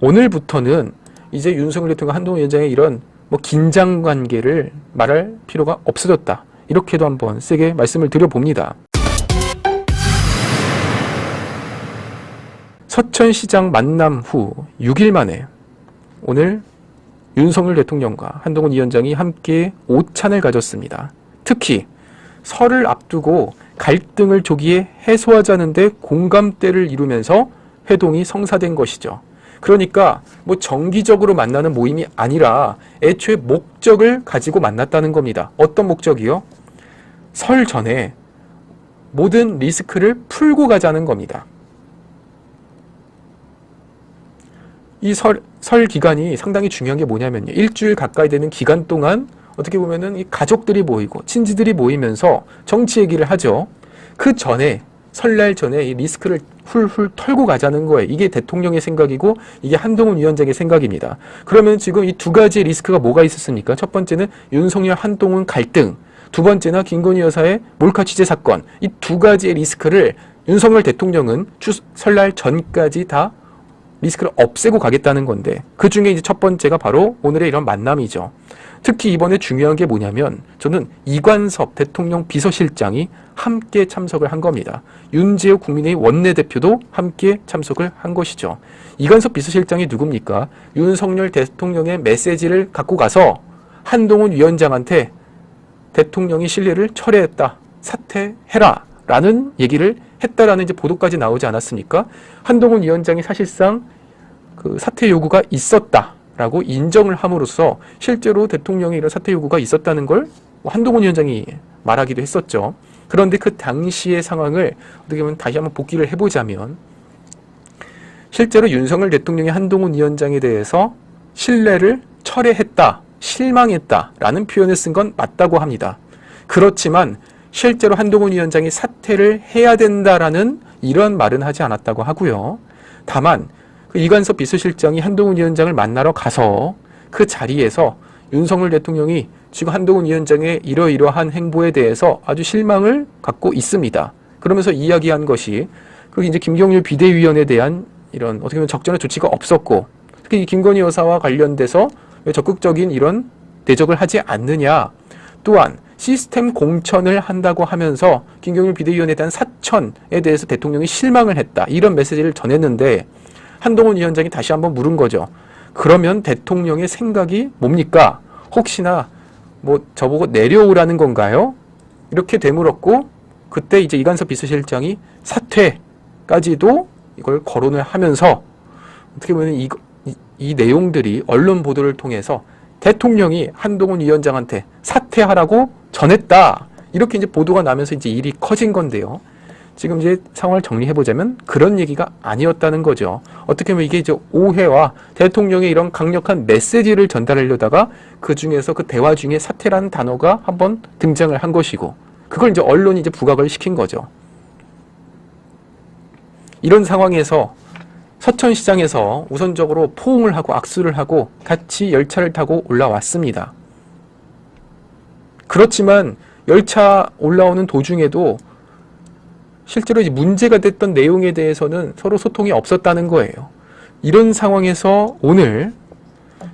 오늘부터는 이제 윤석열 대통령 한동훈 위원장의 이런 긴장 관계를 말할 필요가 없어졌다. 이렇게도 한번 세게 말씀을 드려봅니다. 서천시장 만남 후 6일 만에 오늘 윤석열 대통령과 한동훈 위원장이 함께 오찬을 가졌습니다. 특히 설을 앞두고 갈등을 조기에 해소하자는 데 공감대를 이루면서 회동이 성사된 것이죠. 그러니까 정기적으로 만나는 모임이 아니라 애초에 목적을 가지고 만났다는 겁니다. 어떤 목적이요? 설 전에 모든 리스크를 풀고 가자는 겁니다. 이 설 기간이 상당히 중요한 게 뭐냐면요. 일주일 가까이 되는 기간 동안 어떻게 보면은 이 가족들이 모이고 친지들이 모이면서 정치 얘기를 하죠. 그 전에 설날 전에 이 리스크를 훌훌 털고 가자는 거예요. 이게 대통령의 생각이고 이게 한동훈 위원장의 생각입니다. 그러면 지금 이 두 가지의 리스크가 뭐가 있었습니까? 첫 번째는 윤석열 한동훈 갈등, 두 번째나 김건희 여사의 몰카 취재 사건. 이 두 가지의 리스크를 윤석열 대통령은 설날 전까지 다 리스크를 없애고 가겠다는 건데, 그 중에 이제 첫 번째가 바로 오늘의 이런 만남이죠. 특히 이번에 중요한 게 뭐냐면 저는 이관섭 대통령 비서실장이 함께 참석을 한 겁니다. 윤재욱 국민의힘 원내대표도 함께 참석을 한 것이죠. 이관섭 비서실장이 누굽니까? 윤석열 대통령의 메시지를 갖고 가서 한동훈 위원장한테 대통령이 신뢰를 철회했다, 사퇴해라 라는 얘기를 했다라는 이제 보도까지 나오지 않았습니까? 한동훈 위원장이 사실상 그 사퇴 요구가 있었다라고 인정을 함으로써 실제로 대통령이 이런 사퇴 요구가 있었다는 걸 한동훈 위원장이 말하기도 했었죠. 그런데 그 당시의 상황을 어떻게 보면 다시 한번 복기를 해보자면 실제로 윤석열 대통령이 한동훈 위원장에 대해서 신뢰를 철회했다, 실망했다라는 표현을 쓴 건 맞다고 합니다. 그렇지만 실제로 한동훈 위원장이 사퇴를 해야 된다라는 이런 말은 하지 않았다고 하고요. 다만 그 이관섭 비서실장이 한동훈 위원장을 만나러 가서 그 자리에서 윤석열 대통령이 지금 한동훈 위원장의 이러이러한 행보에 대해서 아주 실망을 갖고 있습니다. 그러면서 이야기한 것이 그 이제 김경률 비대위원에 대한 이런 어떻게 보면 적절한 조치가 없었고, 특히 김건희 여사와 관련돼서 왜 적극적인 이런 대적을 하지 않느냐, 또한 시스템 공천을 한다고 하면서 김경률 비대위원에 대한 사천에 대해서 대통령이 실망을 했다, 이런 메시지를 전했는데 한동훈 위원장이 다시 한번 물은 거죠. 그러면 대통령의 생각이 뭡니까? 혹시나 저보고 내려오라는 건가요? 이렇게 되물었고, 그때 이제 이관섭 비서실장이 사퇴까지도 이걸 거론을 하면서 어떻게 보면 이 내용들이 언론 보도를 통해서 대통령이 한동훈 위원장한테 사퇴하라고 전했다, 이렇게 이제 보도가 나면서 이제 일이 커진 건데요. 지금 이제 상황을 정리해보자면 그런 얘기가 아니었다는 거죠. 어떻게 보면 이게 이제 오해와 대통령의 이런 강력한 메시지를 전달하려다가 그 중에서 그 대화 중에 사퇴라는 단어가 한번 등장을 한 것이고, 그걸 이제 언론이 이제 부각을 시킨 거죠. 이런 상황에서 서천시장에서 우선적으로 포옹을 하고 악수를 하고 같이 열차를 타고 올라왔습니다. 그렇지만 열차 올라오는 도중에도 실제로 이제 문제가 됐던 내용에 대해서는 서로 소통이 없었다는 거예요. 이런 상황에서 오늘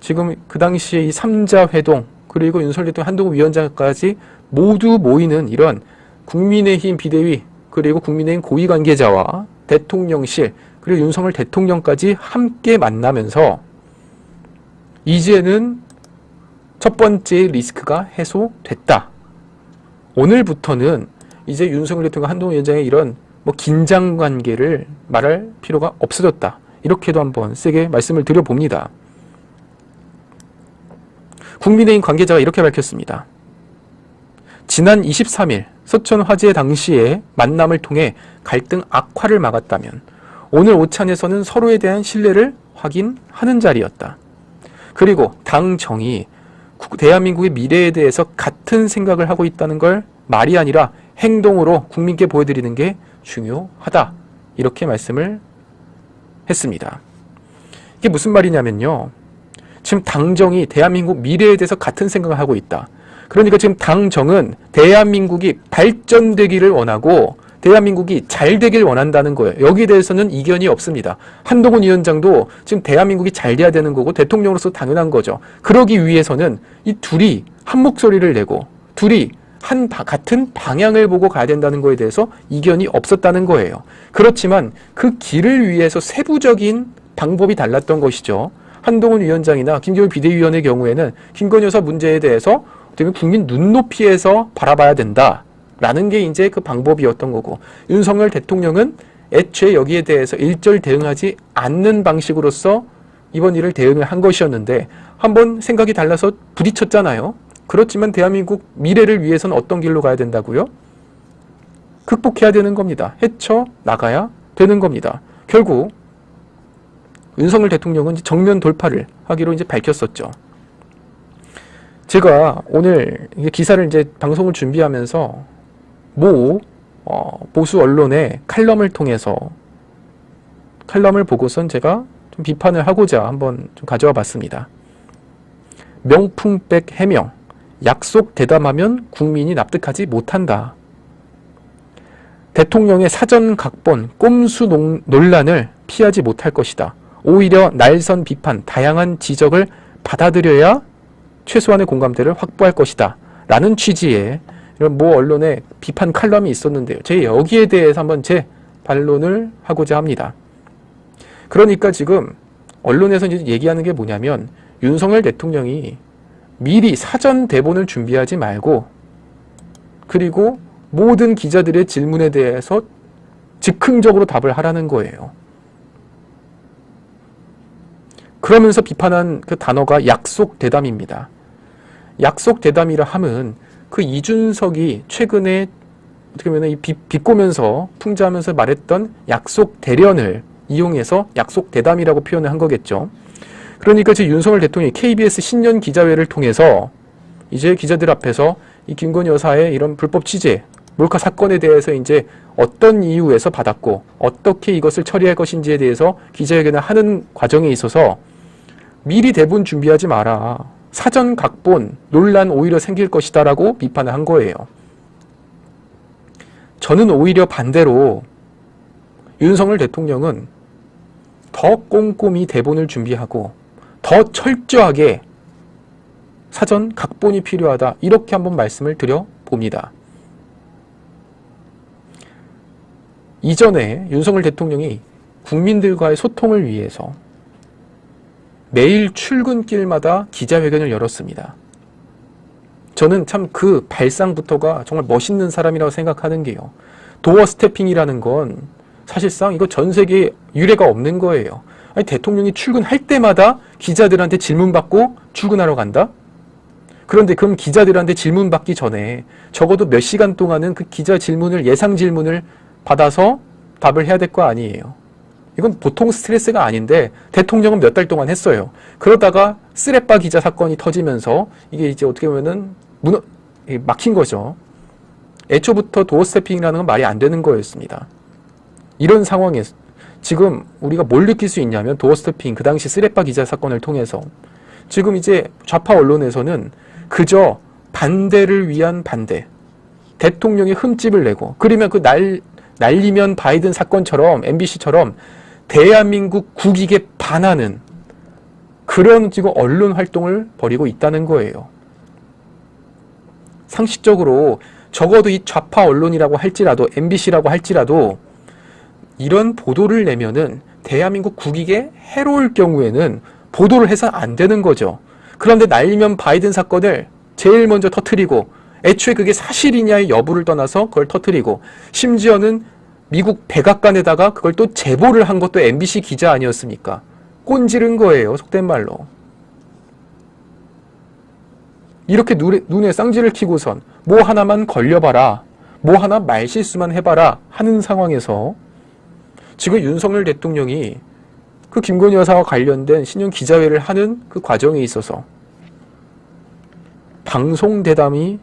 지금 그 당시에 이 3자 회동, 그리고 윤석열 대통령 한동훈 위원장까지 모두 모이는 이런 국민의힘 비대위, 그리고 국민의힘 고위 관계자와 대통령실, 그리고 윤석열 대통령까지 함께 만나면서 이제는 첫 번째 리스크가 해소됐다. 오늘부터는 이제 윤석열 대통령 한동훈 위원장의 이런 긴장 관계를 말할 필요가 없어졌다. 이렇게도 한번 세게 말씀을 드려봅니다. 국민의힘 관계자가 이렇게 밝혔습니다. 지난 23일 서천 화재 당시에 만남을 통해 갈등 악화를 막았다면 오늘 오찬에서는 서로에 대한 신뢰를 확인하는 자리였다. 그리고 당 정이 대한민국의 미래에 대해서 같은 생각을 하고 있다는 걸 말이 아니라 행동으로 국민께 보여드리는 게 중요하다. 이렇게 말씀을 했습니다. 이게 무슨 말이냐면요. 지금 당정이 대한민국 미래에 대해서 같은 생각을 하고 있다. 그러니까 지금 당정은 대한민국이 발전되기를 원하고 대한민국이 잘 되길 원한다는 거예요. 여기에 대해서는 이견이 없습니다. 한동훈 위원장도 지금 대한민국이 잘 돼야 되는 거고 대통령으로서 당연한 거죠. 그러기 위해서는 이 둘이 한 목소리를 내고 둘이 같은 방향을 보고 가야 된다는 거에 대해서 이견이 없었다는 거예요. 그렇지만 그 길을 위해서 세부적인 방법이 달랐던 것이죠. 한동훈 위원장이나 김기현 비대위원의 경우에는 김건희 여사 문제에 대해서 어떻게 보면 국민 눈높이에서 바라봐야 된다라는 게 이제 그 방법이었던 거고, 윤석열 대통령은 애초에 여기에 대해서 일절 대응하지 않는 방식으로서 이번 일을 대응을 한 것이었는데 한번 생각이 달라서 부딪혔잖아요. 그렇지만 대한민국 미래를 위해서는 어떤 길로 가야 된다고요? 극복해야 되는 겁니다. 헤쳐나가야 되는 겁니다. 결국 윤석열 대통령은 정면 돌파를 하기로 이제 밝혔었죠. 제가 오늘 기사를 이제 방송을 준비하면서 보수 언론의 칼럼을 통해서 칼럼을 보고선 제가 좀 비판을 하고자 한번 좀 가져와 봤습니다. 명품백 해명, 약속 대담하면 국민이 납득하지 못한다. 대통령의 사전 각본, 꼼수 논란을 피하지 못할 것이다. 오히려 날선 비판, 다양한 지적을 받아들여야 최소한의 공감대를 확보할 것이다. 라는 취지의 이런 모 언론의 비판 칼럼이 있었는데요. 제가 여기에 대해서 한번 제 반론을 하고자 합니다. 그러니까 지금 언론에서 이제 얘기하는 게 뭐냐면 윤석열 대통령이 미리 사전 대본을 준비하지 말고 그리고 모든 기자들의 질문에 대해서 즉흥적으로 답을 하라는 거예요. 그러면서 비판한 그 단어가 약속 대담입니다. 약속 대담이라 함은 그 이준석이 최근에 어떻게 보면 비꼬면서 풍자하면서 말했던 약속 대련을 이용해서 약속 대담이라고 표현을 한 거겠죠. 그러니까 지금 윤석열 대통령이 KBS 신년 기자회를 통해서 이제 기자들 앞에서 이 김건희 여사의 이런 불법 취재, 몰카 사건에 대해서 이제 어떤 이유에서 받았고 어떻게 이것을 처리할 것인지에 대해서 기자회견을 하는 과정에 있어서 미리 대본 준비하지 마라. 사전 각본, 논란 오히려 생길 것이다 라고 비판을 한 거예요. 저는 오히려 반대로 윤석열 대통령은 더 꼼꼼히 대본을 준비하고 더 철저하게 사전 각본이 필요하다. 이렇게 한번 말씀을 드려봅니다. 이전에 윤석열 대통령이 국민들과의 소통을 위해서 매일 출근길마다 기자회견을 열었습니다. 저는 참 그 발상부터가 정말 멋있는 사람이라고 생각하는 게요. 도어 스태핑이라는 건 사실상 이거 전 세계에 유례가 없는 거예요. 아니, 대통령이 출근할 때마다 기자들한테 질문받고 출근하러 간다? 그런데 그럼 기자들한테 질문받기 전에 적어도 몇 시간 동안은 그 기자 질문을, 예상 질문을 받아서 답을 해야 될 거 아니에요. 이건 보통 스트레스가 아닌데 대통령은 몇 달 동안 했어요. 그러다가 쓰레빠 기자 사건이 터지면서 이게 이제 어떻게 보면은 막힌 거죠. 애초부터 도어 스태핑이라는 건 말이 안 되는 거였습니다. 이런 상황에서 지금 우리가 뭘 느낄 수 있냐면 도어 스태핑, 그 당시 쓰레빠 기자 사건을 통해서 지금 이제 좌파 언론에서는 그저 반대를 위한 반대, 대통령이 흠집을 내고, 그러면 그 날리면 바이든 사건처럼 MBC처럼 대한민국 국익에 반하는 그런 지금 언론 활동을 벌이고 있다는 거예요. 상식적으로 적어도 이 좌파 언론이라고 할지라도, MBC라고 할지라도 이런 보도를 내면은 대한민국 국익에 해로울 경우에는 보도를 해서 안 되는 거죠. 그런데 날리면 바이든 사건을 제일 먼저 터뜨리고, 애초에 그게 사실이냐의 여부를 떠나서 그걸 터뜨리고, 심지어는 미국 백악관에다가 그걸 또 제보를 한 것도 MBC 기자 아니었습니까? 꼰지른 거예요, 속된 말로. 이렇게 눈에 쌍지를 켜고선 뭐 하나만 걸려봐라, 뭐 하나 말실수만 해봐라 하는 상황에서 지금 윤석열 대통령이 그 김건희 여사와 관련된 신년 기자회를 하는 그 과정에 있어서 방송 대담이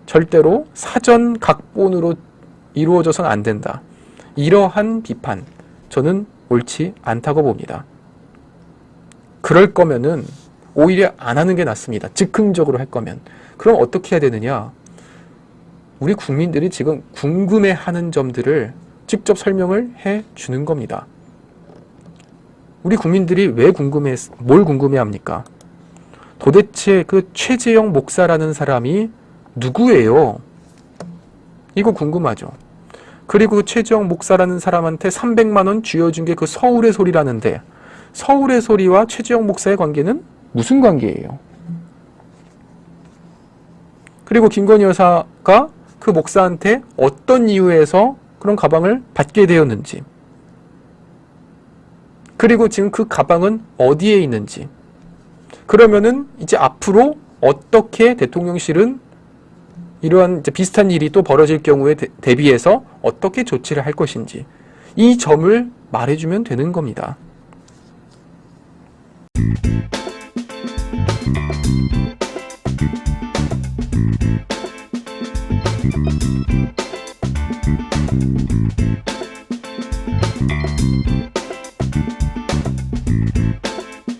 절대로 사전 각본으로 이루어져서는 안 된다. 이러한 비판, 저는 옳지 않다고 봅니다. 그럴 거면은 오히려 안 하는 게 낫습니다. 즉흥적으로 할 거면. 그럼 어떻게 해야 되느냐? 우리 국민들이 지금 궁금해하는 점들을 직접 설명을 해 주는 겁니다. 우리 국민들이 뭘 궁금해합니까? 도대체 그 최재형 목사라는 사람이 누구예요? 이거 궁금하죠. 그리고 그 최재형 목사라는 사람한테 300만 원 쥐어준 게 그 서울의 소리라는데 서울의 소리와 최재형 목사의 관계는 무슨 관계예요? 그리고 김건희 여사가 그 목사한테 어떤 이유에서 그런 가방을 받게 되었는지, 그리고 지금 그 가방은 어디에 있는지, 그러면은 이제 앞으로 어떻게 대통령실은 이러한 이제 비슷한 일이 또 벌어질 경우에 대비해서 어떻게 조치를 할 것인지, 이 점을 말해주면 되는 겁니다.